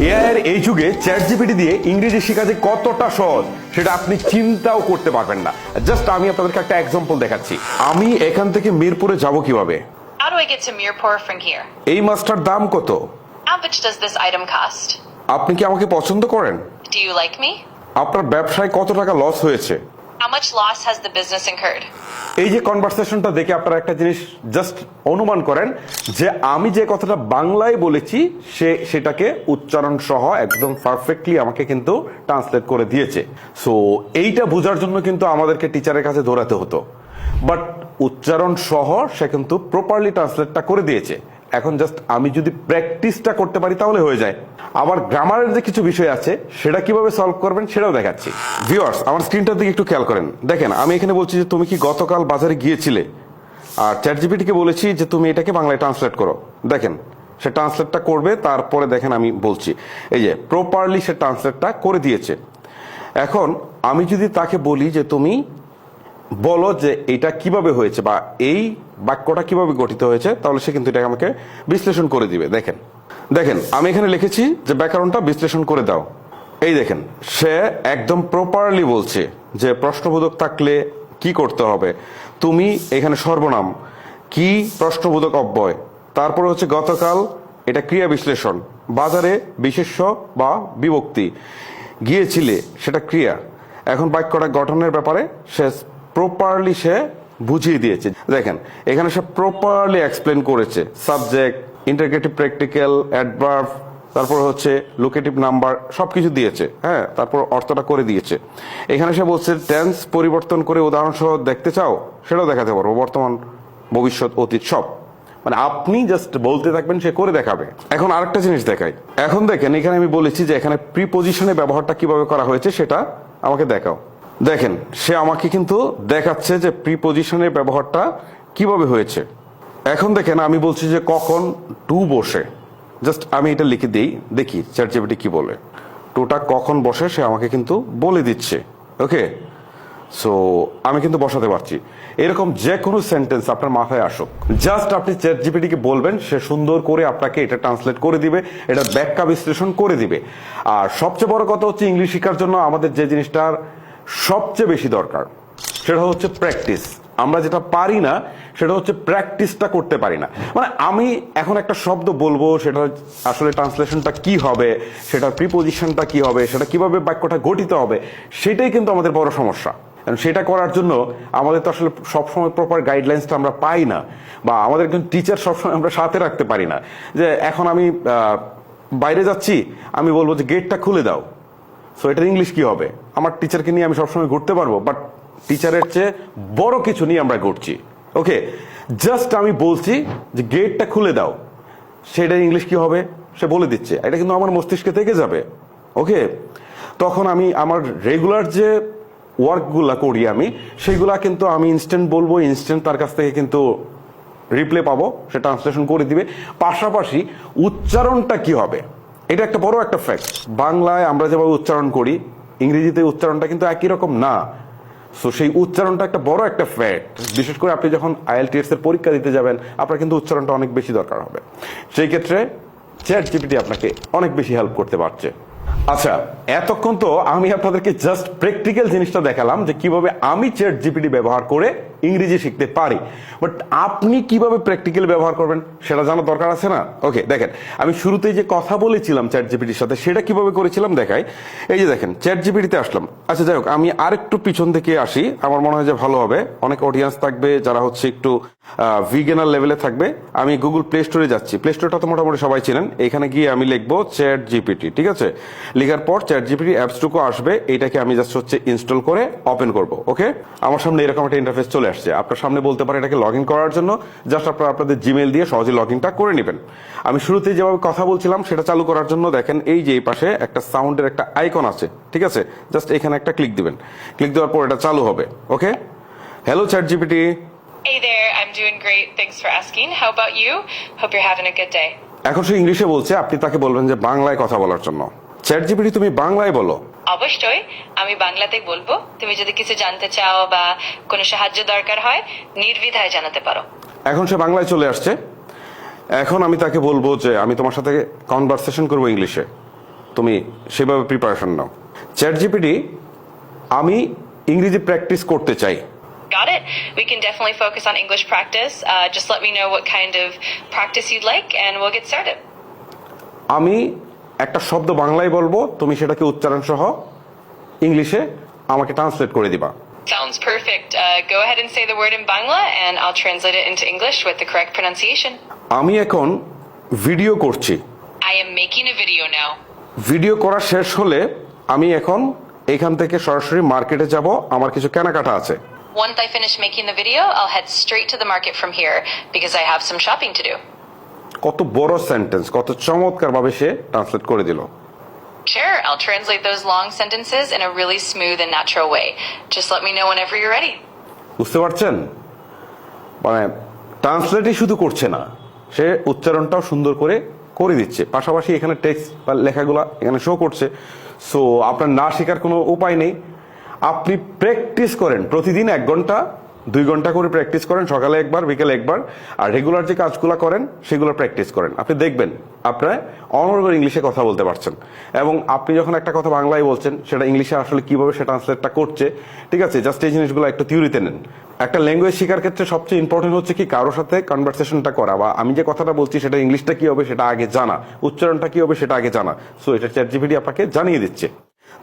AI এর এই যুগে চ্যাট জিপিটি দিয়ে ইংরেজি শেখা যে কতটা সহজ সেটা আপনি চিন্তাও করতে পারবেন না। জাস্ট আমি আপনাদেরকে একটা এক্সাম্পল দেখাচ্ছি। আমি এখান থেকে মিরপুরে যাব কিভাবে? How do I get to Mirpur from here? এই মাছটার দাম কত? How much does this item cost? আপনি কি আমাকে পছন্দ করেন? Do you like me? আপনার ব্যবসায় কত টাকা লস হয়েছে? How much loss has the business incurred? এই যে কনভারসেশনটা দেখে আপনারা একটা জিনিস জাস্ট অনুমান করেন যে আমি যে কথাটা বাংলায় বলেছি সেটাকে উচ্চারণ সহ একদম পারফেক্টলি আমাকে কিন্তু ট্রান্সলেট করে দিয়েছে। সো এইটা বোঝার জন্য কিন্তু আমাদেরকে টিচারের কাছে দৌড়াতে হতো, বাট উচ্চারণ সহ সে কিন্তু প্রপারলি ট্রান্সলেটটা করে দিয়েছে। এখন জাস্ট আমি যদি প্র্যাকটিসটা করতে পারি তাহলে হয়ে যায়। আবার গ্রামারের যে কিছু বিষয় আছে সেটা কিভাবে সলভ করবেন সেটাও দেখাচ্ছি। ভিউয়ার্স, আমার স্ক্রিনটার দিকে একটু খেয়াল করেন। দেখেন আমি এখানে বলছি যে তুমি কি গতকাল বাজারে গিয়েছিলে, আর চ্যাট জিপিটিকে বলেছি যে তুমি এটাকে বাংলায় ট্রান্সলেট করো। দেখেন সে ট্রান্সলেটটা করবে, তারপরে দেখেন আমি বলছি, এই যে প্রপারলি সে ট্রান্সলেটটা করে দিয়েছে। এখন আমি যদি তাকে বলি যে তুমি বলো যে এটা কিভাবে হয়েছে বা এই বাক্যটা কিভাবে গঠিত হয়েছে, তাহলে সে কিন্তু এটাকে আমাকে বিশ্লেষণ করে দিবে। দেখেন দেখেন আমি এখানে লিখেছি যে ব্যাকরণটা বিশ্লেষণ করে দাও। এই দেখেন সে একদম প্রপারলি বলছে যে প্রশ্নবোধক থাকলে কি করতে হবে, তুমি এখানে সর্বনাম কি, প্রশ্নবোধক অব্যয়, তারপরে হচ্ছে গতকাল, এটা ক্রিয়া বিশ্লেষণ, বাজারে বিশেষ্য বা বিভক্তি, গিয়েছিলে সেটা ক্রিয়া। এখন বাক্যটা গঠনের ব্যাপারে সে প্রপারলি সে বুঝিয়ে দিয়েছে। দেখেন এখানে সে প্রপারলি এক্সপ্লেন করেছে সাবজেক্ট, ইন্টারগ্রেটিভ প্র্যাকটিক্যাল, অ্যাডভার্ব, তারপর হচ্ছে লোকেটিভ নাম্বার সবকিছু দিয়েছে। হ্যাঁ, তারপর অর্থটা করে দিয়েছে। এখানে সে বলছে টেন্স পরিবর্তন করে উদাহরণ সহ দেখতে চাও, সেটাও দেখাতে পারবো, বর্তমান, ভবিষ্যৎ, অতীত সব। মানে আপনি জাস্ট বলতে থাকবেন, সে করে দেখাবে। এখন আরেকটা জিনিস দেখাই। এখন দেখেন এখানে আমি বলেছি যে এখানে প্রিপজিশনের ব্যবহারটা কিভাবে করা হয়েছে সেটা আমাকে দেখাও। দেখেন সে আমাকে কিন্তু দেখাচ্ছে যে প্রিপজিশনের ব্যবহারটা কিভাবে হয়েছে। এখন দেখেন আমি বলছি যে কখন টু বসে, জাস্ট আমি এটা লিখে দিই, দেখি চ্যাট জিপিটি কি বলে। টুটা কখন বসে সে আমাকে কিন্তু বলে দিচ্ছে। ওকে, সো আমি কিন্তু বসাতে পারছি। এরকম যে কোনো সেন্টেন্স আপনার মাথায় আসুক, জাস্ট আপনি চ্যাট জিপিটিকে বলবেন, সে সুন্দর করে আপনাকে এটা ট্রান্সলেট করে দিবে, এটা ব্যাখ্যা বিশ্লেষণ করে দিবে। আর সবচেয়ে বড় কথা হচ্ছে ইংলিশ শেখার জন্য আমাদের যে জিনিসটার সবচেয়ে বেশি দরকার সেটা হচ্ছে প্র্যাকটিস। আমরা যেটা পারি না সেটা হচ্ছে প্র্যাকটিসটা করতে পারি না। মানে আমি এখন একটা শব্দ বলবো, সেটা আসলে ট্রান্সলেশনটা কি হবে, সেটার প্রিপজিশনটা কি হবে, সেটা কিভাবে বাক্যটা গঠিত হবে, সেটাই কিন্তু আমাদের বড় সমস্যা। সেটা করার জন্য আমাদের তো আসলে সবসময় প্রপার গাইডলাইন্সটা আমরা পাই না, বা আমাদের একজন টিচার সবসময় আমরা সাথে রাখতে পারি না। যে এখন আমি বাইরে যাচ্ছি, আমি বলবো যে গেটটা খুলে দাও, সো এটার ইংলিশ কি হবে? আমার টিচারকে নিয়ে আমি সবসময় ঘুরতে পারবো, বাট টিচারের চেয়ে বড় কিছু নিয়ে আমরা ঘুরছি। ওকে, জাস্ট আমি বলছি যে গেটটা খুলে দাও, সেটার ইংলিশ কি হবে সে বলে দিচ্ছে, এটা কিন্তু আমার মস্তিষ্কে থেকে যাবে। ওকে, তখন আমি আমার রেগুলার যে ওয়ার্কগুলা করি আমি, সেইগুলা কিন্তু আমি ইনস্ট্যান্ট বলবো, ইনস্ট্যান্ট তার কাছ থেকে কিন্তু রিপ্লে পাবো, সে ট্রান্সলেশন করে দিবে। পাশাপাশি উচ্চারণটা কি হবে, এটা একটা বড় একটা ফ্যাক্ট। বাংলায় আমরা যেভাবে উচ্চারণ করি, ইংরেজিতে উচ্চারণটা কিন্তু একই রকম না। সো সেই উচ্চারণটা একটা বড় একটা ফ্যাক্ট। বিশেষ করে আপনি যখন IELTS এর পরীক্ষা দিতে যাবেন, আপনার কিন্তু উচ্চারণটা অনেক বেশি দরকার হবে। সেই ক্ষেত্রে চ্যাট জিপিটি আপনাকে অনেক বেশি হেল্প করতে পারছে। আচ্ছা, এতক্ষণ তো আমি আপনাদেরকে জাস্ট প্র্যাকটিক্যাল জিনিসটা দেখালাম যে কিভাবে আমি চ্যাট জিপিটি ব্যবহার করে ইংরেজি শিখতে পারি, বাট আপনি কিভাবে প্র্যাকটিক্যাল ব্যবহার করবেন সেটা জানার দরকার আছে না? ওকে, দেখেন আমি শুরুতেই যে কথা বলেছিলাম চ্যাট জিপিটির সাথে, সেটা কিভাবে করেছিলাম দেখাই। এই যে দেখেন চ্যাট জিপিটিতে আসলাম। আচ্ছা যাই হোক, আমি আরেকটু পিছন থেকে আসি, আমার মনে হয় যে ভালো হবে। অনেক অডিয়েন্স থাকবে যারা হচ্ছে একটু বিগিনার লেভেলে থাকবে। আমি গুগল প্লে স্টোরে যাচ্ছি। প্লে স্টোরটা তো মোটামুটি সবাই চিনেন। এখানে গিয়ে আমি লিখবো চ্যাট জিপিটি, ঠিক আছে? লেখার পর চ্যাট জিপিটি অ্যাপসটুকু আসবে, এইটাকে আমি জাস্ট হচ্ছে ইনস্টল করে ওপেন করব। ওকে, আমার সামনে এরকম একটা ইন্টারফেস চলে আসছে। আপনার সামনে বলতে পারে এটাকে লগ ইন করার জন্য জাস্ট আপনারা আপনাদের জিমেইল দিয়ে সহজে লগ ইনটা করে নেবেন। আমি শুরুতেই যেভাবে কথা বলছিলাম সেটা চালু করার জন্য দেখেন এই যে এই পাশে একটা সাউন্ডের একটা আইকন আছে, ঠিক আছে? জাস্ট এখানে একটা ক্লিক দিবেন। ক্লিক দেওয়ার পর এটা চালু হবে। Okay, hello chat GPT. Hey there, I'm doing great. Thanks for asking. How about you? Hope you're having a good day. এখন সে ইংলিশে বলছে, আপনি তাকে বলবেন যে বাংলায় কথা বলার জন্য। চ্যাট জিপিটি তুমি বাংলায় বলো। অবশ্যই আমি বাংলাতেই বলবো। তুমি যদি কিছু জানতে চাও বা কোনো সাহায্য দরকার হয়, নির্দ্বিধায় জানাতে পারো। এখন সে বাংলায় চলে আসছে। এখন আমি তাকে বলবো যে আমি তোমার সাথে কনভারসেশন করবো ইংলিশে। তুমি সেভাবে প্রিপারেশন নাও। চ্যাট জিপিটি, আমি ইংরেজি প্র্যাকটিস করতে চাই। Got it. We can definitely focus on English practice. Just let me know what kind of practice you'd like, and we'll get started. আমি একটা শব্দ বাংলায় বলবো, তুমি সেটাকে উচ্চারণ সহ ইংলিশে আমাকে ট্রান্সলেট করে দিবা। Sounds perfect. Go ahead and say the word in Bangla, and I'll translate it into English with the correct pronunciation. আমি এখন ভিডিও করছি। I am making a video now. Video করা শেষ হলে আমি এখন এখান থেকে সরাসরি মার্কেটে যাব, আমার কিছু কেনাকাটা আছে। Once I finish making the video, I'll head straight to the market from here because I have some shopping to do. কত বড় সেন্টেন্স, কত চমৎকার ভাবে সে ট্রান্সলেট করে দিল। Sure, I'll translate those long sentences in a really smooth and natural way. Just let me know whenever you're ready. বুঝতে পারছেন, মানে ট্রান্সলেটই শুধু করছে না, সে উচ্চারণটাও সুন্দর করে করে দিচ্ছে, পাশাপাশি এখানে টেক্সট বা লেখাগুলা এখানে শো করছে। সো আপনার না শেখার কোনো উপায় নেই, আপনি প্র্যাকটিস করেন প্রতিদিন 1 ঘন্টা 2 ঘন্টা করে প্র্যাকটিস করেন, সকালে একবার বিকেলে একবার, আর রেগুলার যে কাজগুলো করেন সেগুলো প্র্যাকটিস করেন। আপনি দেখবেন আপনার অনর্গল ইংলিশে কথা বলতে পারছেন, এবং আপনি যখন একটা কথা বাংলায় বলছেন সেটা ইংলিশে আসলে কিভাবে সে ট্রান্সলেটটা করছে, ঠিক আছে, জাস্ট এই জিনিসগুলো একটু থিওরিতে নেন। একটা ল্যাঙ্গুয়েজ শেখার ক্ষেত্রে সবচেয়ে ইম্পর্টেন্ট হচ্ছে কি কারোর সাথে কনভারসেশনটা করা, বা আমি যে কথাটা বলছি সেটা ইংলিশটা কি হবে সেটা আগে জানা, উচ্চারণটা কি হবে সেটা আগে জানা। সো এটা চ্যাট জিপিটি আপনাকে জানিয়ে দিচ্ছে।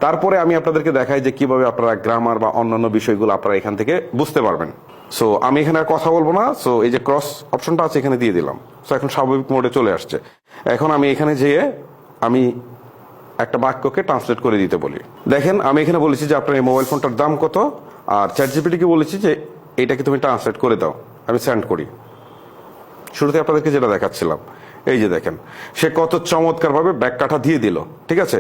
তারপরে আমি আপনাদেরকে দেখাই যে কিভাবে আপনারা গ্রামার বা অন্যান্য বিষয়গুলো আপনারা এখান থেকে বুঝতে পারবেন। সো আমি এখানে আর কথা বলবো না। সো এই যে ক্রস অপশনটা আছে এখানে দিয়ে দিলাম। সো এখন স্বাভাবিক মোডে চলে আসছে। এখন আমি এখানে যেয়ে আমি একটা বাক্যকে ট্রান্সলেট করে দিতে বলি। দেখেন আমি এখানে বলেছি যে আপনার এই মোবাইল ফোনটার দাম কত, আর চ্যাট জিপিটিকে বলেছি যে এইটাকে তুমি ট্রান্সলেট করে দাও, আমি সেন্ড করি। শুরুতে আপনাদেরকে যেটা দেখাচ্ছিলাম, এই যে দেখেন সে কত চমৎকার ভাবে ব্যাখ্যাটা দিয়ে দিল, ঠিক আছে।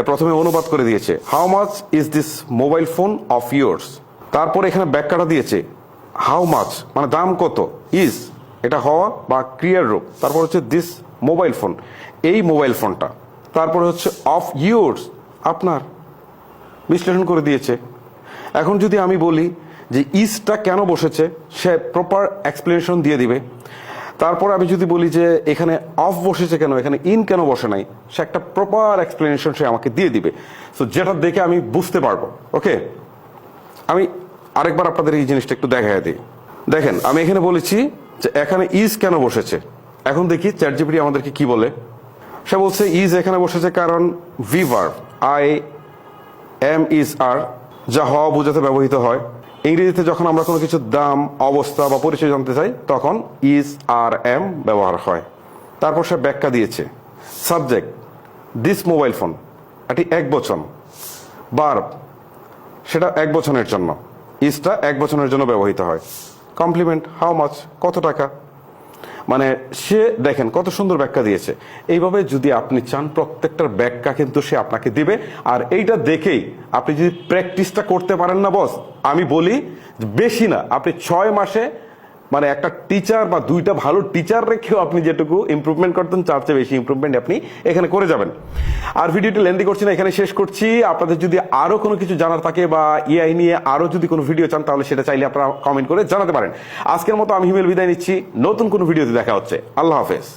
প্রথমে অনুবাদ করে দিয়েছে, how much is this mobile phone off yours, তারপরে এখানে ব্যাখ্যাটা দিয়েছে হাউ মাচ মানে দাম কত, ইজ এটা হওয়া বা ক্রিয়ার রূপ, তারপর হচ্ছে দিস মোবাইল ফোন এই মোবাইল ফোনটা, তারপরে হচ্ছে অফ ইয়োর্স আপনার, বিশ্লেষণ করে দিয়েছে। এখন যদি আমি বলি যে ইজটা কেন বসেছে, সে প্রপার এক্সপ্লেনেশন দিয়ে দিবে। তারপর আমি যদি বলি যে এখানে অফ বসেছে কেন, এখানে ইন কেন বসে নাই, সে একটা প্রপার এক্সপ্লেনেশন সে আমাকে দিয়ে দিবে। সো যেটা দেখে আমি বুঝতে পারবো। ওকে, আমি আরেকবার আপনাদের এই জিনিসটা একটু দেখাই দিই। দেখেন আমি এখানে বলেছি যে এখানে ইজ কেন বসেছে, এখন দেখি চ্যাট জিপিটি আমাদেরকে কি বলে। সে বলছে ইজ এখানে বসেছে কারণ V verb I am is are, যা হওয়া বোঝাতে ব্যবহৃত হয়। ইংরেজিতে যখন আমরা কোনো কিছুর দাম, অবস্থা বা পরিচয় জানতে চাই তখন ইজ আর এম ব্যবহার হয়। তারপর সে ব্যাখ্যা দিয়েছে, সাবজেক্ট দিস মোবাইল ফোন এটি একবচন, ভার্ব সেটা একবচনের জন্য, ইজটা একবচনের জন্য ব্যবহৃত হয়, কমপ্লিমেন্ট হাউ মাচ কত টাকা। মানে সে দেখেন কত সুন্দর ব্যাখ্যা দিয়েছে। এইভাবে যদি আপনি চান প্রত্যেকটার ব্যাখ্যা কিন্তু সে আপনাকে দিবে। আর এইটা দেখেই আপনি যদি প্র্যাকটিসটা করতে পারেন না বস, আমি বলি বেশি না, আপনি 6 মাসে মানে একটা টিচার বা 2টা ভালো টিচার রেখেও আপনি যেটুকু ইমপ্রুভমেন্ট করতেন তার চেয়ে বেশি ইমপ্রুভমেন্ট আপনি এখানে করে যাবেন। আর ভিডিওটি লেন্দি করছি না, এখানে শেষ করছি। আপনাদের যদি আরো কোনো কিছু জানার থাকে বা এআই নিয়ে আরো যদি কোনো ভিডিও চান তাহলে সেটা চাইলে আপনারা কমেন্ট করে জানাতে পারেন। আজকের মতো আমি হিমেল বিদায় নিচ্ছি, নতুন কোনো ভিডিওতে দেখা হচ্ছে। আল্লাহ হাফেজ।